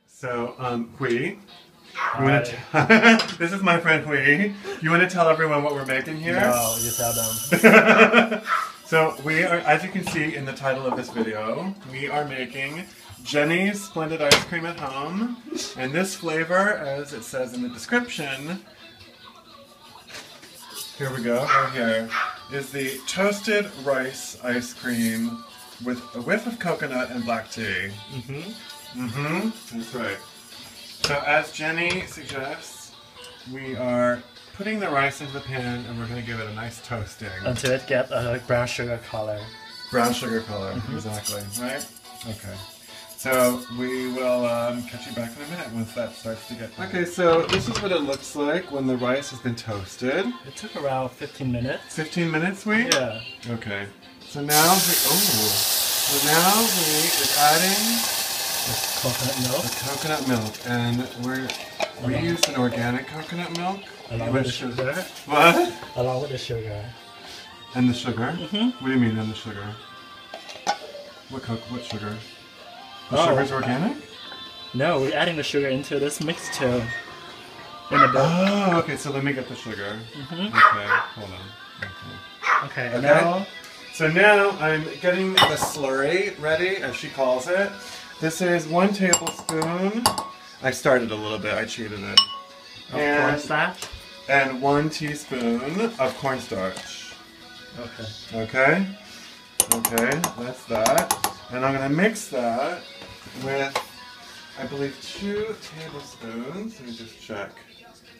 So, Huy, this is my friend Huy. You want to tell everyone what we're making here? No, you tell them. So, we are, as you can see in the title of this video, we are making Jeni's Splendid ice cream at home. And this flavor, as it says in the description, here we go, right here, is the toasted rice ice cream with a whiff of coconut and black tea. That's right. So as Jeni suggests, we are putting the rice into the pan and we're going to give it a nice toasting. Until it gets a brown sugar color. Brown sugar color, exactly, right? Okay. So we will catch you back in a minute once that starts to get... Okay, so this is what it looks like when the rice has been toasted. It took around 15 minutes. 15 minutes, Huy? Yeah. Okay. So now Huy is adding Coconut milk. the coconut milk, and we use an organic coconut milk. Along with the sugar. What? Along with the sugar. And the sugar? What do you mean, and the sugar? What sugar? The sugar's organic? No, we're adding the sugar into this mix too. In the bowl. Oh, okay, so let me get the sugar. Okay, hold on. Okay. Now... So now I'm getting the slurry ready, as she calls it. This is 1 tablespoon. I started a little bit, I cheated it. Of cornstarch? And 1 teaspoon of cornstarch. Okay. Okay? Okay, that's that. And I'm going to mix that with, I believe, 2 tablespoons. Let me just check.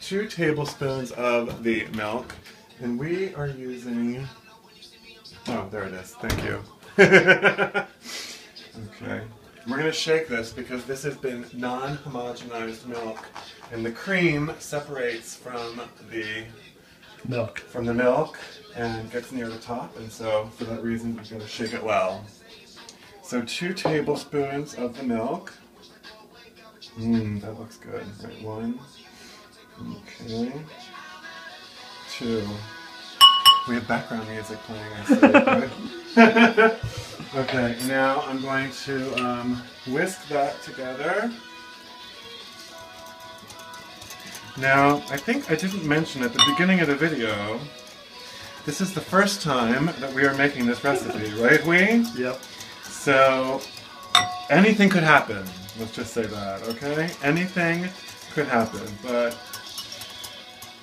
2 tablespoons of the milk. And we are using... Oh, there it is. Thank you. Okay. We're going to shake this because this has been non-homogenized milk. And the cream separates from the milk and gets near the top. And so, for that reason, we're going to shake it well. So 2 tablespoons of the milk. That looks good. Right, 1. Okay. 2. We have background music playing, I see, right? Okay, now I'm going to whisk that together. Now, I think I didn't mention at the beginning of the video, this is the first time that we are making this recipe, right, Huy? Yep. So, anything could happen. Let's just say that, okay? Anything could happen, but,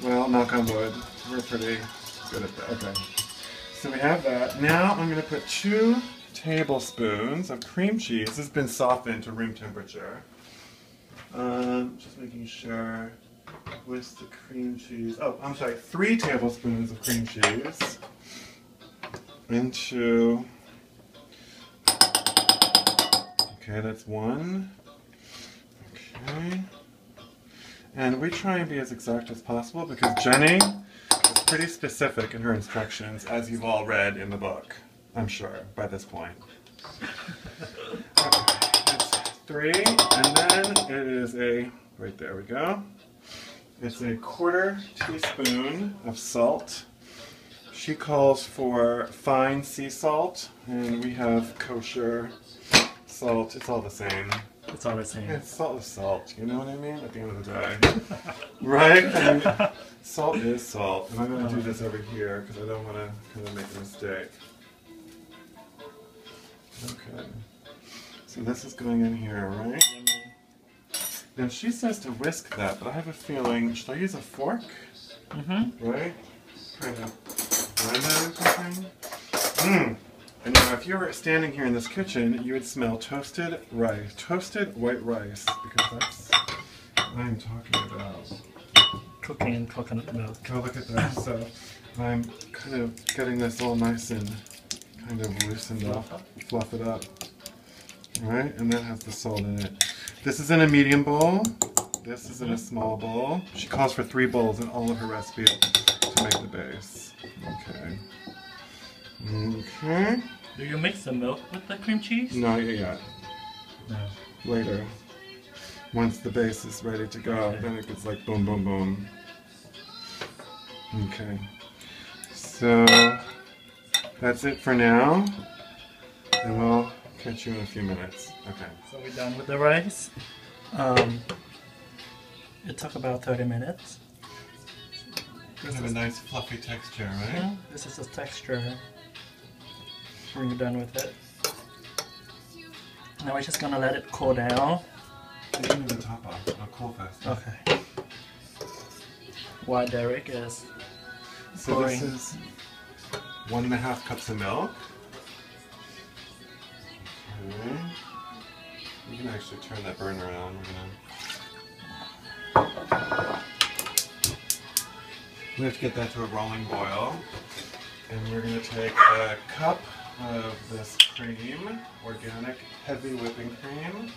well, knock on wood, we're pretty good at that. Okay. So we have that. Now I'm going to put 2 tablespoons of cream cheese. This has been softened to room temperature. Just making sure with the cream cheese. Oh, I'm sorry. 3 tablespoons of cream cheese into... Okay, that's 1. Okay. And we try and be as exact as possible because Jeni is pretty specific in her instructions, as you've all read in the book, I'm sure, by this point. Okay, that's 3, and then it is right there we go. It's a 1/4 teaspoon of salt. She calls for fine sea salt, and we have kosher salt. It's all the same. It's all the same. It's salt is salt, you know what I mean? At the end of the day. Right? I mean, salt is salt. And I'm going to do this over here because I don't want to kind of make a mistake. Okay. So this is going in here, right? Now she says to whisk that, but I have a feeling, should I use a fork? Right? Kind of blend that or something? And now if you were standing here in this kitchen, you would smell toasted rice, toasted white rice, because that's what I'm talking about. Cooking in coconut milk. Oh, look at that. So I'm kind of getting this all nice and kind of loosened up, fluff it up. Alright, and that has the salt in it. This is in a medium bowl. This is in a small bowl. She calls for 3 bowls in all of her recipes to make the base. Okay. Okay. Do you mix the milk with the cream cheese? Not yet. No. Later. Once the base is ready to go, then it gets like boom, boom, boom. Okay. So, that's it for now. And we'll catch you in a few minutes. Okay. So we're done with the rice? It took about 30 minutes. It's have a nice fluffy texture, right? Yeah, this is the texture when you're done with it. Now we're just gonna let it cool down. You can do the top off. I'll cool fast. Okay. While Derek is pouring. This is 1.5 cups of milk. Okay. You can actually turn that burner on. We have to get that to a rolling boil. And we're going to take a cup of this cream, organic heavy whipping cream.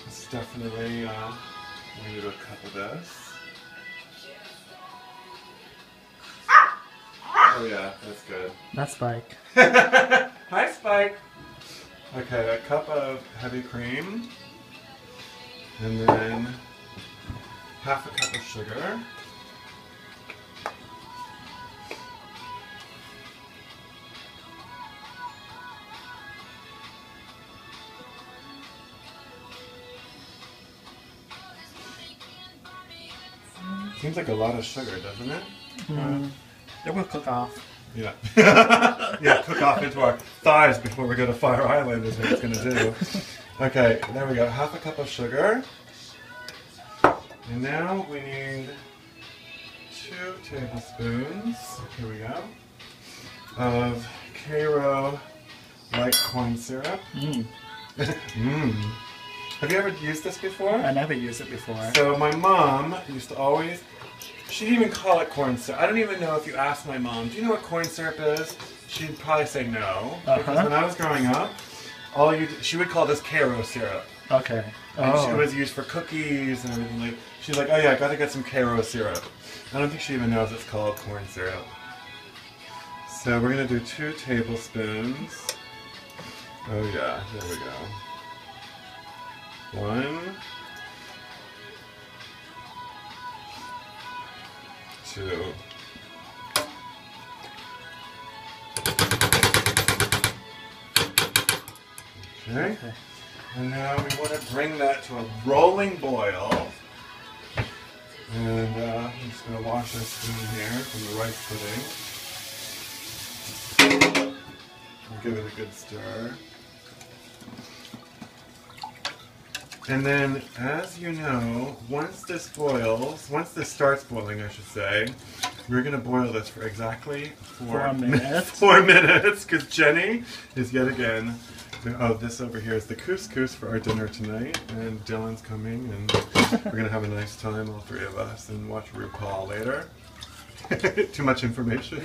It's definitely, we're going to do a cup of this. Oh yeah, that's good. That's Spike. Hi Spike! Okay, a cup of heavy cream. And then half a cup of sugar. Seems like a lot of sugar, doesn't it? It will cook off. Yeah. Yeah, cook off into our thighs before we go to Fire Island is what it's going to do. Okay, there we go. Half a cup of sugar. And now we need 2 tablespoons, here we go, of Cairo light corn syrup. Have you ever used this before? I never used it before. So my mom used to always, she didn't even call it corn syrup. I don't even know if you asked my mom, do you know what corn syrup is? She'd probably say no. Because when I was growing up, she would call this Cairo syrup. Okay. And it was used for cookies and everything. She's like, oh yeah, I gotta get some Cairo syrup. I don't think she even knows it's called corn syrup. So we're gonna do 2 tablespoons. Oh yeah, there we go. 1, 2. Okay. And now we want to bring that to a rolling boil. And I'm just going to wash our spoon here from the rice pudding. We'll give it a good stir. And then, as you know, once this starts boiling, I should say, we're going to boil this for exactly 4 minutes. 4 minutes, because Jenny is yet again... Oh, this over here is the couscous for our dinner tonight, and Dylan's coming, and we're going to have a nice time, all 3 of us, and watch RuPaul later. Too much information.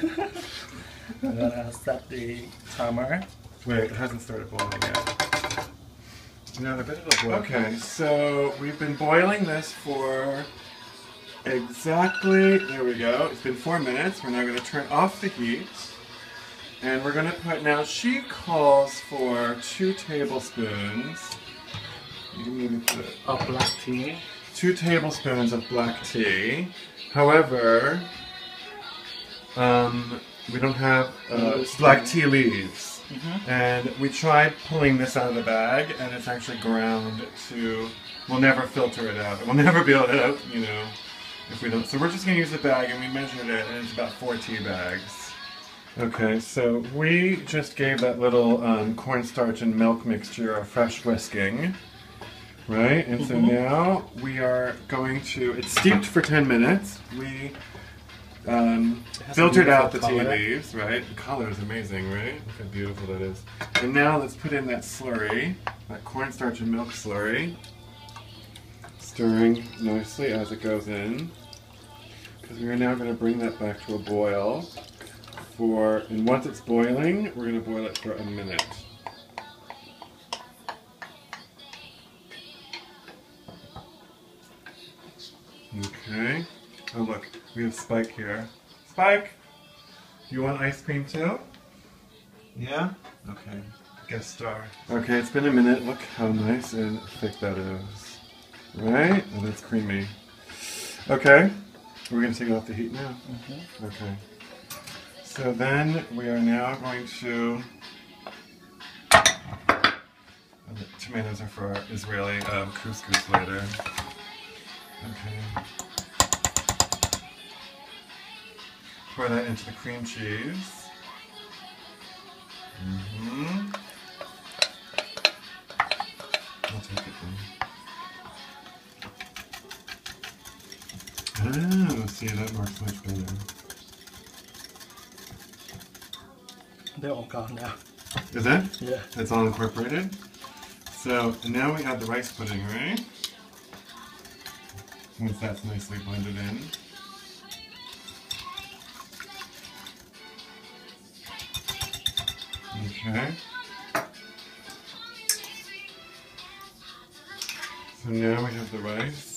I'm going to set the timer. Wait, it hasn't started boiling yet. No, I bet it'll boil. Okay, so we've been boiling this for exactly, there we go, it's been 4 minutes. We're now going to turn off the heat. And we're going to put, now she calls for 2 tablespoons. You can maybe put it. Of black tea. 2 tablespoons of black tea. However, we don't have black tea leaves. And we tried pulling this out of the bag, and it's actually ground to, we'll never filter it out. We'll never be able to, you know, if we don't. So we're just going to use the bag, and we measured it, and it's about 4 tea bags. Okay, so we just gave that little cornstarch and milk mixture a fresh whisking, right? And so now we are going to, it's steeped for 10 minutes. We filtered out the tea leaves, right? The color is amazing, right? Look how beautiful that is. And now let's put in that slurry, that cornstarch and milk slurry, stirring nicely as it goes in. Because we are now going to bring that back to a boil. And once it's boiling, we're going to boil it for a minute. Okay. Oh look, we have Spike here. Spike! You want ice cream too? Yeah? Okay. Guest star. Okay, it's been a minute. Look how nice and thick that is. Right? And it's creamy. Okay. We're going to take it off the heat now? Okay. So then we are now going to tomatoes are for our Israeli couscous later. Okay. Pour that into the cream cheese. I'll take it then. Oh, see, that works much better. They're all gone now. Is it? Yeah. It's all incorporated? So, now we have the rice pudding, right? Once that's nicely blended in. Okay. So now we have the rice.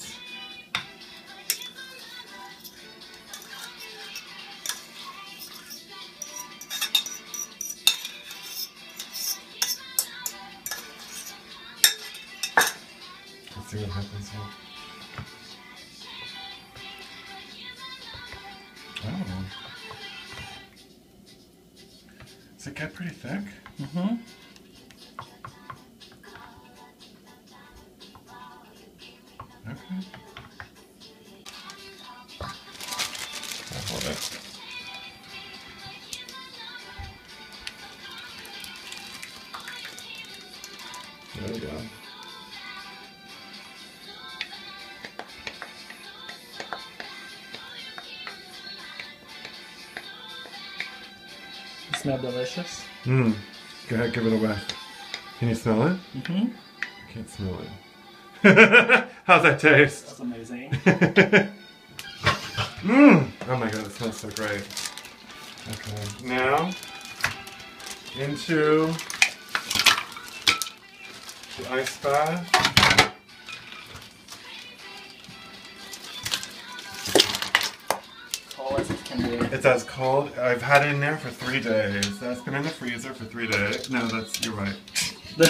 Let's see what happens here. Oh. Does it get pretty thick? Mm-hmm. Okay. I'll hold it. There we go. It smells delicious. Mmm. Go ahead, give it a whiff. Can you smell it? Mm-hmm. I can't smell it. How's that taste? That's amazing. Mmm! Oh my god, it smells so great. Okay, now into the ice bath. Cold as it can be. It's as cold. I've had it in there for 3 days. That's been in the freezer for 3 days. No, you're right. No,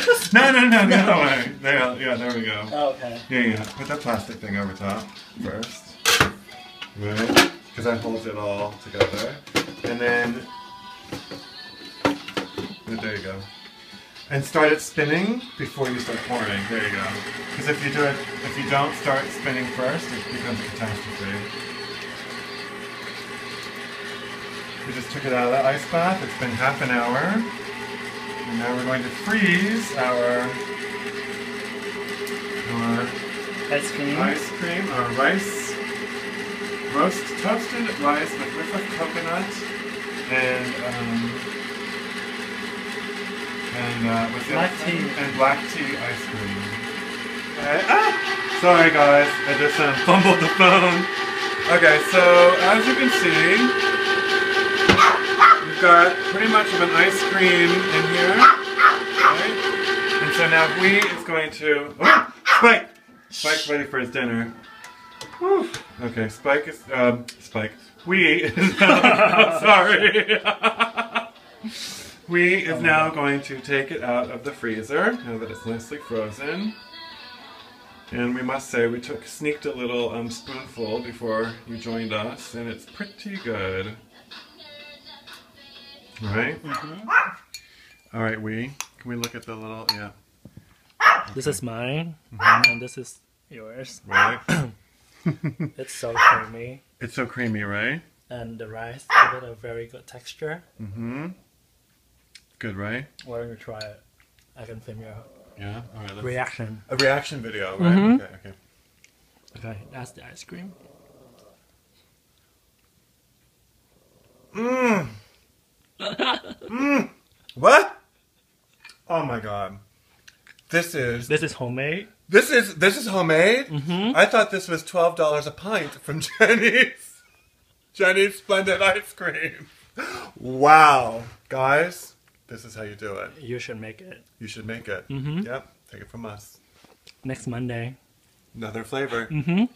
way. Yeah, there we go. Oh, okay. Yeah. Put that plastic thing over top first. Right? Because that holds it all together. And then, there you go. And start it spinning before you start pouring. There you go. Because if you don't start spinning first, it becomes a catastrophe. We just took it out of the ice bath. It's been half an hour. And now we're going to freeze our ice cream, our rice, toasted rice with whiff of coconut and what's the black other tea thing? And black tea ice cream. Okay. Ah! Sorry guys, I just fumbled the phone. Okay, so as you can see, we've got pretty much of an ice cream in here, right? And so now Huy is going to... Oh, Spike! Spike's ready for his dinner. Whew. Okay, Spike is... Huy is now... sorry. Huy is now going to take it out of the freezer, now that it's nicely frozen. And we must say, we sneaked a little spoonful before you joined us, and it's pretty good. Right? Mm-hmm. Alright, Huy. Can we look at the little... Yeah. This is mine, and this is yours. Right? It's so creamy. It's so creamy, right? And the rice give it a very good texture. Mm-hmm. Good, right? Why don't you try it? I can film your Yeah? Alright, reaction. A reaction video, right? Okay. Okay, that's the ice cream. Mmm! Mmm! What? Oh my god. This is homemade. This is homemade? Mm-hmm. I thought this was $12 a pint from Jeni's Splendid ice cream. Wow. Guys, this is how you do it. You should make it. You should make it. Mm-hmm. Yep. Take it from us. Next Monday. Another flavor. Mm-hmm.